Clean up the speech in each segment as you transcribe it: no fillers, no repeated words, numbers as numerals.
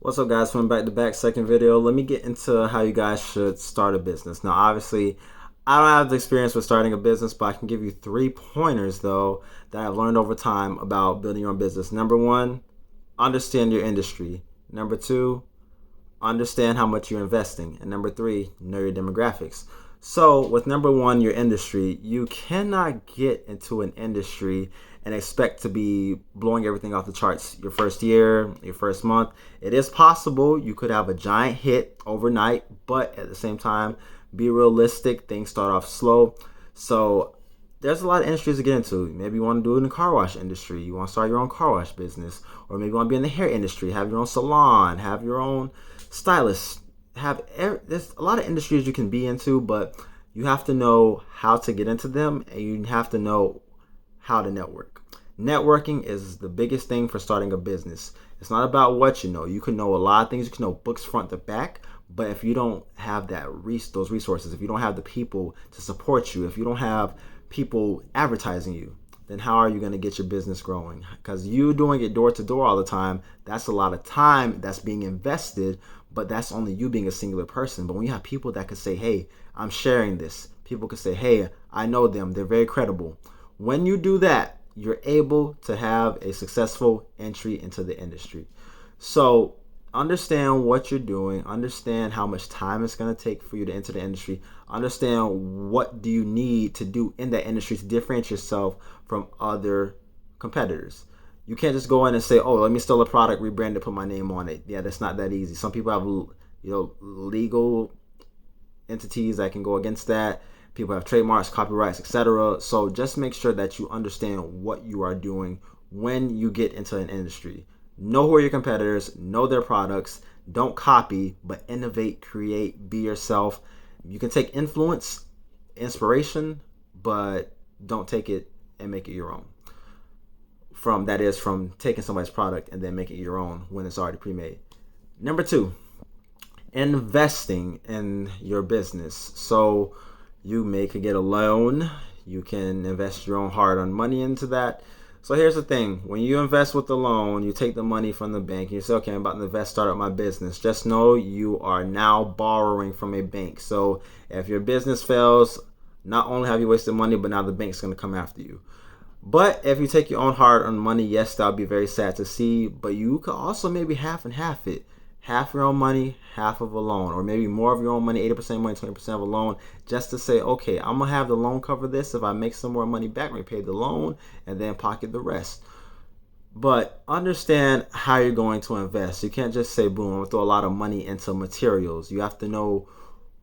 What's up, guys? From back to back, second video. Let me get into how you guys should start a business. Now, obviously, I don't have the experience with starting a business, but I can give you 3 pointers though that I've learned over time about building your own business. Number one, understand your industry. Number two, understand how much you're investing. And number three, know your demographics. So, with number one, your industry, you cannot get into an industry and expect to be blowing everything off the charts your first year, your first month. It is possible you could have a giant hit overnight, but at the same time, be realistic. Things start off slow. So, there's a lot of industries to get into. Maybe you want to do it in the car wash industry. You want to start your own car wash business. Or maybe you want to be in the hair industry, have your own salon, have your own stylist. There's a lot of industries you can be into, but you have to know how to get into them and you have to know how to network. Networking is the biggest thing for starting a business. It's not about what you know. You can know a lot of things. You can know books front to back, but if you don't have those resources, if you don't have the people to support you, if you don't have people advertising you, then how are you going to get your business growing? Because you doing it door to door all the time, that's a lot of time that's being invested, but that's only you being a singular person. But when you have people that could say, hey, I'm sharing this, people could say, hey, I know them, they're very credible. When you do that, you're able to have a successful entry into the industry. So understand what you're doing, understand how much time it's going to take for you to enter the industry, understand what do you need to do in that industry to differentiate yourself from other competitors. You can't just go in and say, oh, let me steal a product, rebrand it, put my name on it. Yeah, that's not that easy. Some people have legal entities that can go against that. People have trademarks, copyrights, etc. So just make sure that you understand what you are doing when you get into an industry. Know who are your competitors, know their products, don't copy, but innovate, create, be yourself. You can take influence, inspiration, but don't take it and make it your own. From taking somebody's product and then make it your own when it's already pre-made. Number two, investing in your business. So you could get a loan, you can invest your own hard-earned money into that. So here's the thing, when you invest with the loan, you take the money from the bank, you say, okay, I'm about to invest, start up my business. Just know you are now borrowing from a bank. So if your business fails, not only have you wasted money, but now the bank's going to come after you. But if you take your own hard-earned money, yes, that would be very sad to see. But you could also maybe half and half it. Half your own money, half of a loan. Or maybe more of your own money, 80% money, 20% of a loan. Just to say, okay, I'm going to have the loan cover this. If I make some more money back, we pay the loan and then pocket the rest. But understand how you're going to invest. You can't just say, boom, I'm going to throw a lot of money into materials. You have to know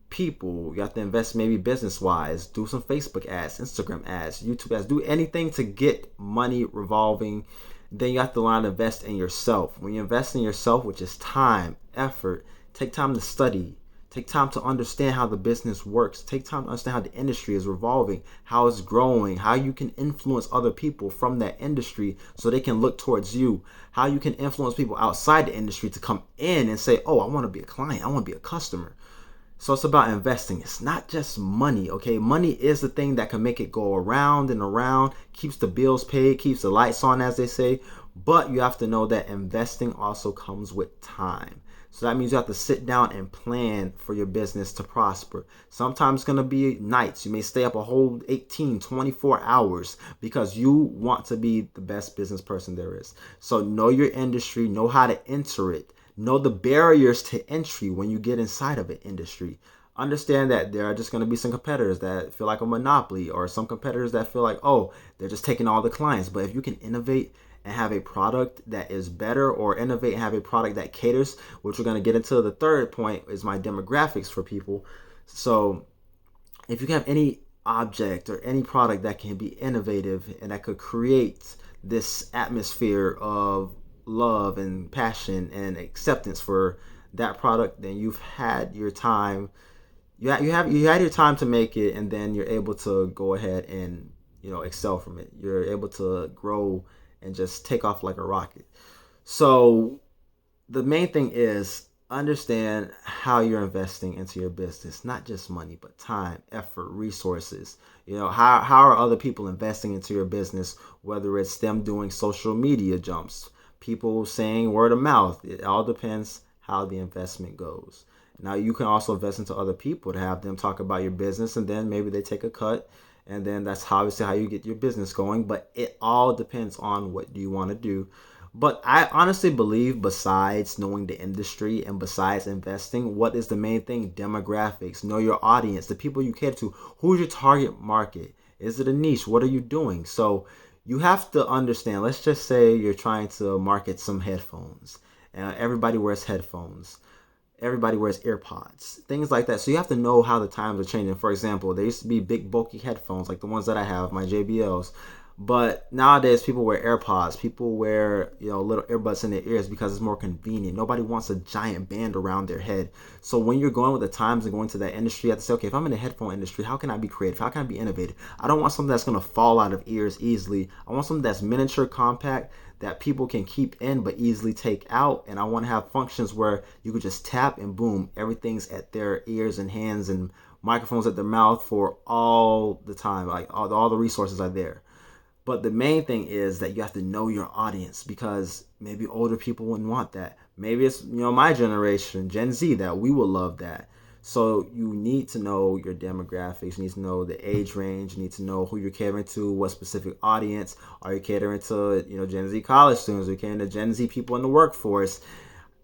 people. You have to invest maybe business wise. Do some Facebook ads, Instagram ads, YouTube ads. Do anything to get money revolving. Then you have to learn to invest in yourself. When you invest in yourself, which is time, effort, take time to study. Take time to understand how the business works. Take time to understand how the industry is revolving, how it's growing, how you can influence other people from that industry so they can look towards you, how you can influence people outside the industry to come in and say, oh, I want to be a client, I want to be a customer. So it's about investing. It's not just money, okay? Money is the thing that can make it go around and around, keeps the bills paid, keeps the lights on, as they say. But you have to know that investing also comes with time. So that means you have to sit down and plan for your business to prosper. Sometimes it's going to be nights. You may stay up a whole 18, 24 hours because you want to be the best business person there is. So know your industry, know how to enter it. Know the barriers to entry when you get inside of an industry. Understand that there are just going to be some competitors that feel like a monopoly, or some competitors that feel like, oh, they're just taking all the clients. But if you can innovate and have a product that is better, or innovate and have a product that caters, which we're going to get into the third point, is my demographics for people. So if you can have any object or any product that can be innovative and that could create this atmosphere of love and passion and acceptance for that product, then you've had your time. You had your time to make it, and then you're able to go ahead and excel from it. You're able to grow and just take off like a rocket. So the main thing is understand how you're investing into your business, not just money, but time, effort, resources. How are other people investing into your business, whether it's them doing social media jumps, people saying word of mouth. It all depends how the investment goes. Now you can also invest into other people to have them talk about your business, and then maybe they take a cut, and then that's obviously how you get your business going. But it all depends on what do you want to do. But I honestly believe, besides knowing the industry and besides investing, what is the main thing? Demographics. Know your audience, the people you cater to. Who's your target market? Is it a niche? What are you doing? So you have to understand. Let's just say you're trying to market some headphones. Everybody wears headphones. Everybody wears AirPods, things like that. So you have to know how the times are changing. For example, there used to be big bulky headphones like the ones that I have, my JBLs. But nowadays people wear AirPods. People wear, little earbuds in their ears because it's more convenient. Nobody wants a giant band around their head. So when you're going with the times and going to that industry, you have to say, okay, if I'm in the headphone industry, how can I be creative? How can I be innovative? I don't want something that's going to fall out of ears easily. I want something that's miniature, compact, that people can keep in but easily take out. And I want to have functions where you could just tap and boom, everything's at their ears and hands and microphones at their mouth for all the time. Like all the resources are there. But the main thing is that you have to know your audience, because maybe older people wouldn't want that. Maybe it's, my generation, Gen Z, that we will love that. So you need to know your demographics. You need to know the age range. You need to know who you're catering to, what specific audience. Are you catering to, Gen Z college students? Are you catering to Gen Z people in the workforce?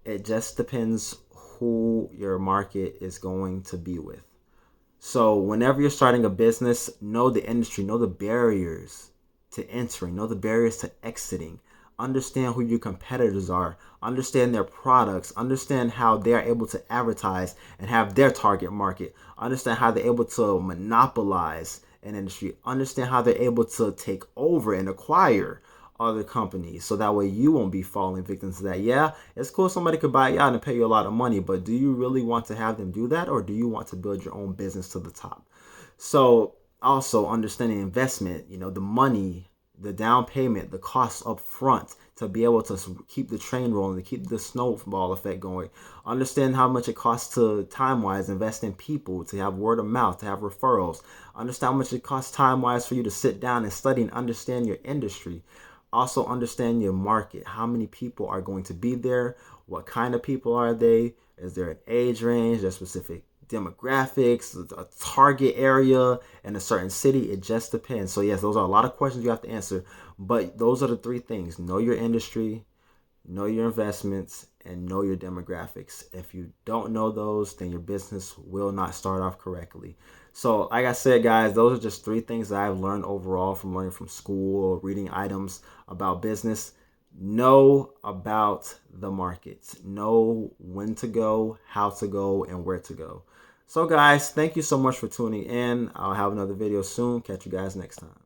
It just depends who your market is going to be with. So whenever you're starting a business, know the industry, know the barriers to entering, know the barriers to exiting, understand who your competitors are, understand their products, understand how they are able to advertise and have their target market, understand how they're able to monopolize an industry, understand how they're able to take over and acquire other companies, so that way you won't be falling victim to that. Yeah, it's cool somebody could buy you out and pay you a lot of money, but do you really want to have them do that, or do you want to build your own business to the top? So also understanding investment, the money, the down payment, the costs up front to be able to keep the train rolling, to keep the snowball effect going. Understand how much it costs to time-wise invest in people, to have word of mouth, to have referrals. Understand how much it costs time-wise for you to sit down and study and understand your industry. Also understand your market. How many people are going to be there? What kind of people are they? Is there an age range? There's specific demographics, a target area in a certain city? It just depends. So yes, those are a lot of questions you have to answer, but those are the three things: know your industry, know your investments, and know your demographics. If you don't know those, then your business will not start off correctly. So like I said, guys, those are just three things that I've learned overall from learning from school or reading items about business. Know about the markets, know when to go, how to go, and where to go. So guys, thank you so much for tuning in. I'll have another video soon. Catch you guys next time.